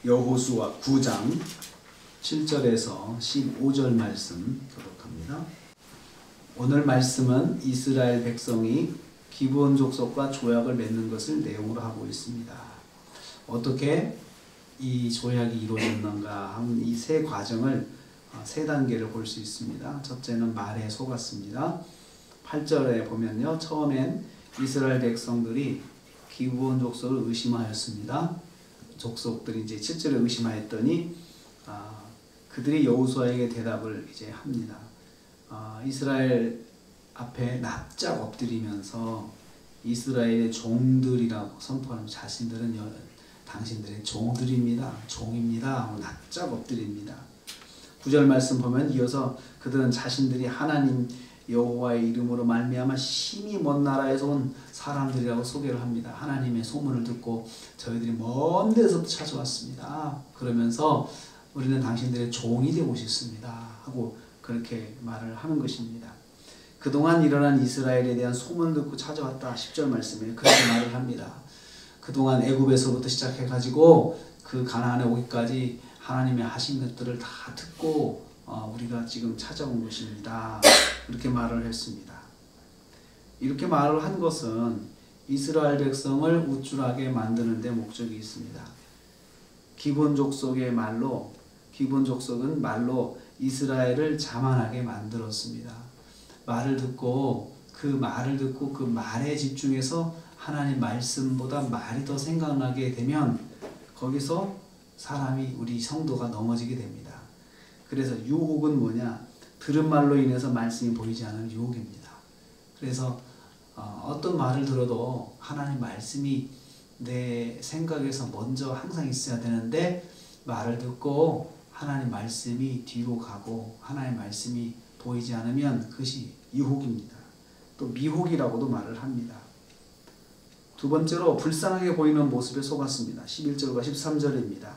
여호수아 9장 7절에서 15절 말씀 교독합니다. 오늘 말씀은 이스라엘 백성이 기브온 족속과 조약을 맺는 것을 내용으로 하고 있습니다. 어떻게 이 조약이 이루어졌는가 하는 이 세 과정을 세 단계를 볼 수 있습니다. 첫째는 말에 속았습니다. 8절에 보면요, 처음엔 이스라엘 백성들이 기브온 족속을 의심하였습니다. 족속들이 이제 7절에 의심하였더니 그들이 여호수아에게 대답을 이제 합니다. 이스라엘 앞에 납작 엎드리면서 이스라엘의 종들이라고 선포하는 자신들은 당신들의 종들입니다. 종입니다. 하고 납작 엎드립니다. 9절 말씀 보면 이어서 그들은 자신들이 하나님 여호와의 이름으로 말미암아 심히 먼 나라에서 온 사람들이라고 소개를 합니다. 하나님의 소문을 듣고 저희들이 먼 데서부터 찾아왔습니다. 그러면서 우리는 당신들의 종이 되고 싶습니다. 하고 그렇게 말을 하는 것입니다. 그동안 일어난 이스라엘에 대한 소문 듣고 찾아왔다. 10절 말씀에 그렇게 말을 합니다. 그동안 애굽에서부터 시작해가지고 그 가나안에 오기까지 하나님의 하신 것들을 다 듣고 우리가 지금 찾아온 것입니다. 이렇게 말을 했습니다. 이렇게 말을 한 것은 이스라엘 백성을 우쭐하게 만드는 데 목적이 있습니다. 기브온 족속의 말로, 기브온 족속은 말로 이스라엘을 자만하게 만들었습니다. 말을 듣고 그 말에 집중해서 하나님 말씀보다 말이 더 생각나게 되면 거기서 사람이, 우리 성도가 넘어지게 됩니다. 그래서 유혹은 뭐냐? 들은 말로 인해서 말씀이 보이지 않는 유혹입니다. 그래서 어떤 말을 들어도 하나님 말씀이 내 생각에서 먼저 항상 있어야 되는데 말을 듣고 하나님 말씀이 뒤로 가고 하나님 말씀이 보이지 않으면 그것이 유혹입니다. 또 미혹이라고도 말을 합니다. 두 번째로 불쌍하게 보이는 모습에 속았습니다. 11절과 13절입니다.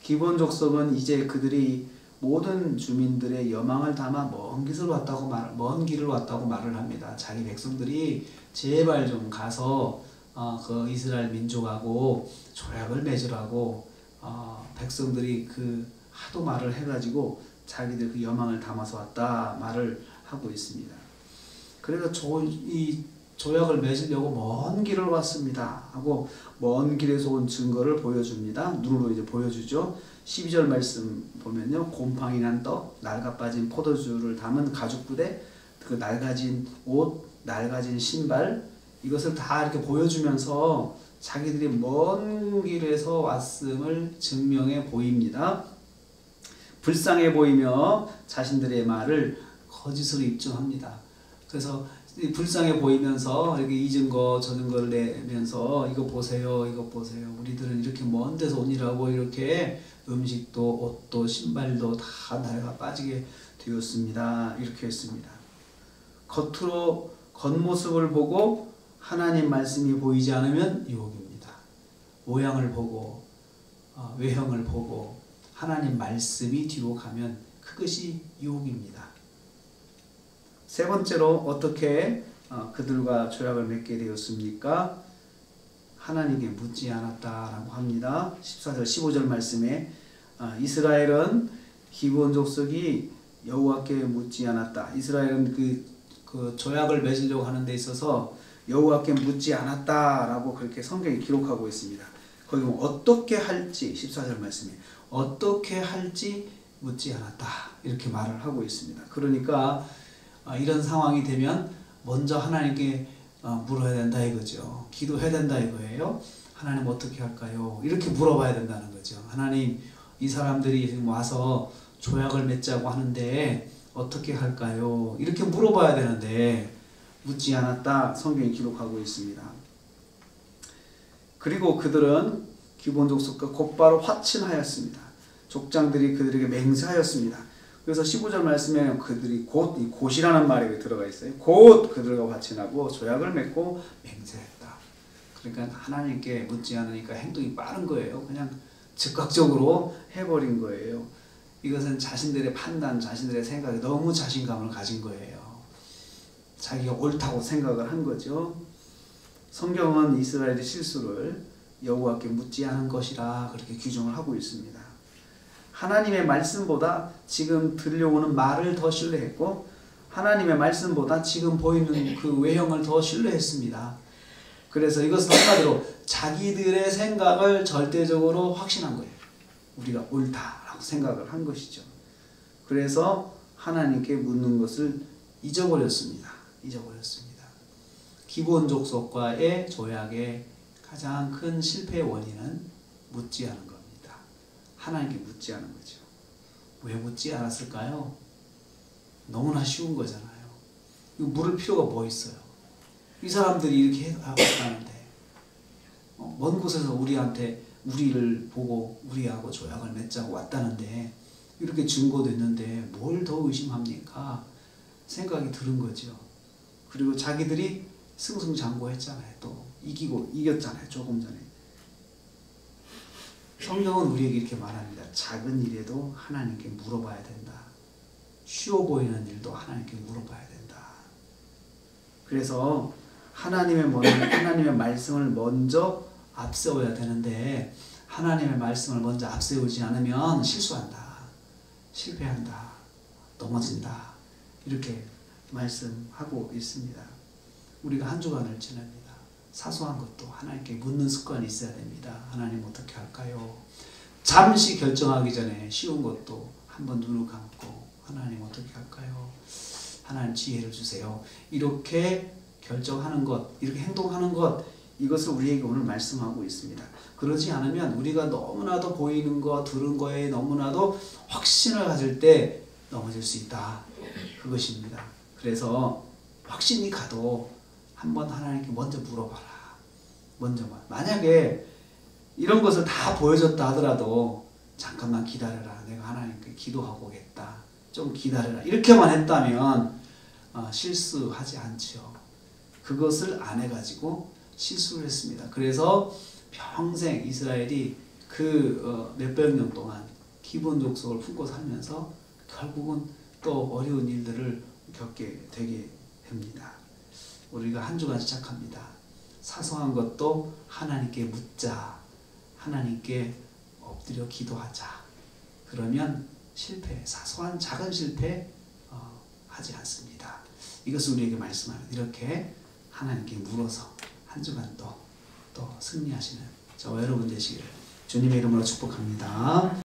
기브온 족속은 이제 그들이 모든 주민들의 여망을 담아 먼 길을 왔다고 말을 합니다. 자기 백성들이 제발 좀 가서 그 이스라엘 민족하고 조약을 맺으라고 백성들이 그 하도 말을 해가지고 자기들 그 여망을 담아서 왔다 말을 하고 있습니다. 그래서 이 조약을 맺으려고 먼 길을 왔습니다 하고 먼 길에서 온 증거를 보여줍니다. 눈으로 이제 보여주죠. 12절 말씀 보면요, 곰팡이 난 떡, 낡아 빠진 포도주를 담은 가죽 부대, 그 낡아진 옷, 낡아진 신발, 이것을 다 이렇게 보여주면서 자기들이 먼 길에서 왔음을 증명해 보입니다. 불쌍해 보이며 자신들의 말을 거짓으로 입증합니다. 그래서 불쌍해 보이면서 이렇게 이 증거 저 증거를 내면서 이거 보세요, 이거 보세요. 우리들은 이렇게 먼 데서 오니라고 이렇게 음식도 옷도 신발도 다 낡아 빠지게 되었습니다. 이렇게 했습니다. 겉으로 겉모습을 보고 하나님 말씀이 보이지 않으면 유혹입니다. 모양을 보고 외형을 보고 하나님 말씀이 뒤로 가면 그것이 유혹입니다. 세 번째로 어떻게 그들과 조약을 맺게 되었습니까? 하나님께 묻지 않았다라고 합니다. 14절 15절 말씀에 이스라엘은 기브온 족속이 여호와께 묻지 않았다. 이스라엘은 그 조약을 맺으려고 하는 데 있어서 여호와께 묻지 않았다라고 그렇게 성경이 기록하고 있습니다. 거기 보면 어떻게 할지 14절 말씀에 어떻게 할지 묻지 않았다 이렇게 말을 하고 있습니다. 그러니까 이런 상황이 되면 먼저 하나님께 물어야 된다 이거죠. 기도해야 된다 이거예요. 하나님 어떻게 할까요? 이렇게 물어봐야 된다는 거죠. 하나님, 이 사람들이 지금 와서 조약을 맺자고 하는데 어떻게 할까요? 이렇게 물어봐야 되는데 묻지 않았다 성경이 기록하고 있습니다. 그리고 그들은 기브온 족속과 곧바로 화친하였습니다. 족장들이 그들에게 맹세하였습니다. 그래서 15절 말씀에 그들이 곧, 이 곧이라는 말이 들어가 있어요. 곧 그들과 화친하고 조약을 맺고 맹세했다. 그러니까 하나님께 묻지 않으니까 행동이 빠른 거예요. 그냥 즉각적으로 해버린 거예요. 이것은 자신들의 판단, 자신들의 생각에 너무 자신감을 가진 거예요. 자기가 옳다고 생각을 한 거죠. 성경은 이스라엘의 실수를 여호와께 묻지 않은 것이라 그렇게 규정을 하고 있습니다. 하나님의 말씀보다 지금 들려오는 말을 더 신뢰했고 하나님의 말씀보다 지금 보이는 그 외형을 더 신뢰했습니다. 그래서 이것은 한마디로 자기들의 생각을 절대적으로 확신한 거예요. 우리가 옳다라고 생각을 한 것이죠. 그래서 하나님께 묻는 것을 잊어버렸습니다. 기본 족속과의 조약의 가장 큰 실패의 원인은 묻지 않은 겁니다. 하나님께 묻지 않은 거죠. 왜 묻지 않았을까요? 너무나 쉬운 거잖아요. 이거 물을 필요가 뭐 있어요? 이 사람들이 이렇게 하고 있다는데 먼 곳에서 우리를 보고 우리하고 조약을 맺자고 왔다는데 이렇게 증거도 있는데 뭘 더 의심합니까? 생각이 드는 거죠. 그리고 자기들이 승승장구했잖아요. 또 이겼잖아요. 조금 전에. 성경은 우리에게 이렇게 말합니다. 작은 일에도 하나님께 물어봐야 된다. 쉬워 보이는 일도 하나님께 물어봐야 된다. 그래서 하나님의 말씀을 먼저 앞세워야 되는데 하나님의 말씀을 먼저 앞세우지 않으면 실수한다. 실패한다. 넘어진다. 이렇게 말씀하고 있습니다. 우리가 한 주간을 지냅니다. 사소한 것도 하나님께 묻는 습관이 있어야 됩니다. 하나님 어떻게 할까요? 잠시 결정하기 전에 쉬운 것도 한번 눈을 감고 하나님 어떻게 할까요? 하나님 지혜를 주세요. 이렇게 결정하는 것, 이렇게 행동하는 것, 이것을 우리에게 오늘 말씀하고 있습니다. 그러지 않으면 우리가 너무나도 보이는 것, 들은 거에 너무나도 확신을 가질 때 넘어질 수 있다. 그것입니다. 그래서 확신이 가도 한번 하나님께 먼저 물어봐라. 만약에 이런 것을 다 보여줬다 하더라도 잠깐만 기다려라. 내가 하나님께 기도하고 오겠다. 좀 기다려라. 이렇게만 했다면 실수하지 않죠. 그것을 안 해가지고 실수를 했습니다. 그래서 평생 이스라엘이 그 몇백 년 동안 기본 족속을 품고 살면서 결국은 또 어려운 일들을 겪게 되게 됩니다. 우리가 한 주간 시작합니다. 사소한 것도 하나님께 묻자. 하나님께 엎드려 기도하자. 그러면 사소한 작은 실패 하지 않습니다. 이것을 우리에게 말씀하는 이렇게 하나님께 물어서 한 주간도 또 승리하시는 저와 여러분 되시기를 주님의 이름으로 축복합니다.